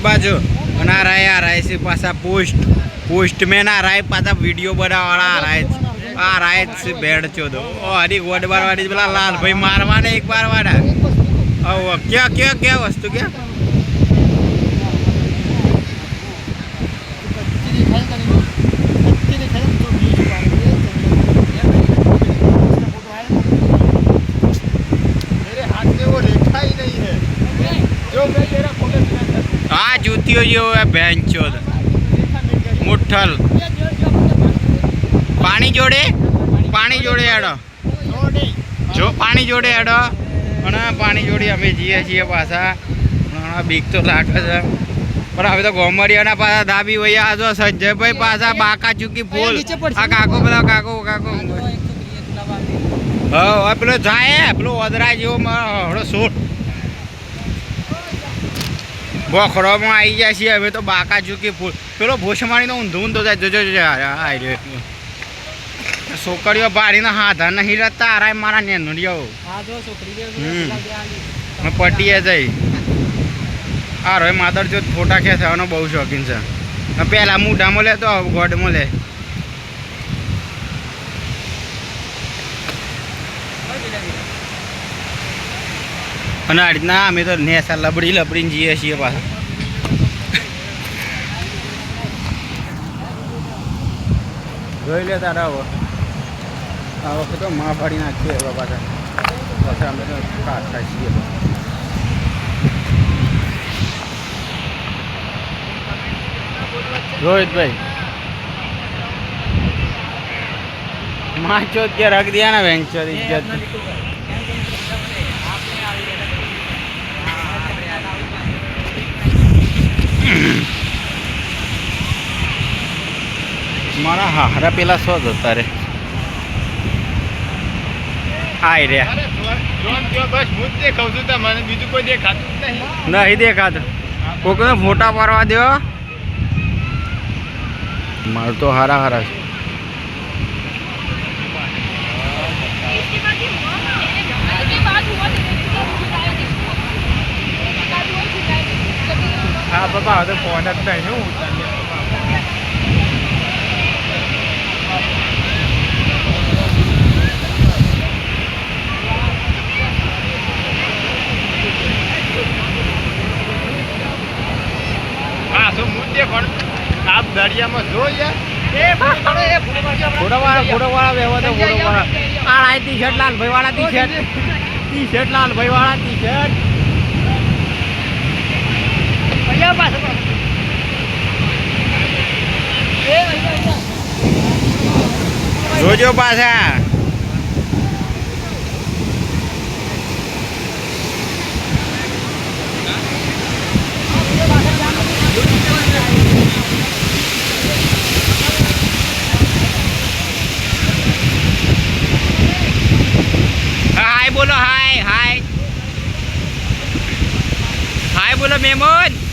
બાજુ અને આ રાય છે પાછા પોસ્ટમેન આ રાય પાછા વિડીયો બનાવવાળા આ રાય છે ભેડ ચોદો હરી ગોડબાર વાળી પેલા લાલભાઈ મારવાને એક બાર વાળા ક્યાં વસ્તુ ક્યાં हाँ जूतियों जो है बहन चोद मुठल पानी जोड़े एडो जो पानी जोड़े एडो पानी जोड़ी अमे जीए छे पासा बीक तो लागे छे पर हवे तो गोमरियाना पासा दाबी भैया जो संजय भाई पासा बाका चूकी फूल आ काको पेला काको हाँ पेलो जाए पेलो वदरा जेवो हड़ो सूट बोखड़ों आई जाए छे हमें तो बाका चूकी फूल पेलो भूसमाणी ऊंधो जाए जो छोकरीओ बाड़ी हाथ नहीं रहता आ मारा नेनुड़ियो पटिए जाए आ रो मादर जो फोटा खेंचવાનો बहु शौकीन છે पहला मूढ़ा ले तो गोड ले અને આ રીતના અમે તો નેસા લબડીને જઈએ છીએ પાછા જોઈ લે તારા આ વખતે તો માં ફાડી નાખીએ એવા પાછા પાછા અમે તો ખાતા છીએ રોહિતભાઈ माँ चौथ के रख दिया ना वेंचर इज्जत मारा हारा पेला सो होता रे आय रे बस मुझे कहूँ तो मैंने बीजू कोई देखा नहीं देखा तो कोई फोटा पारवा दो मार तो हारा हारा हाँ पापा तो फोन आता है नु हाँ तो मुझे कौन आप दरिया में जो यार फोटो वाला व्यवहार तो फोटो वाला आ रहा टी शर्ट लाल भाई वाला टी शर्ट लाल भाई वाला टी शर्ट भैया पास जो पासा हाय बोलो हाय हाय हाय बोलो मेमोन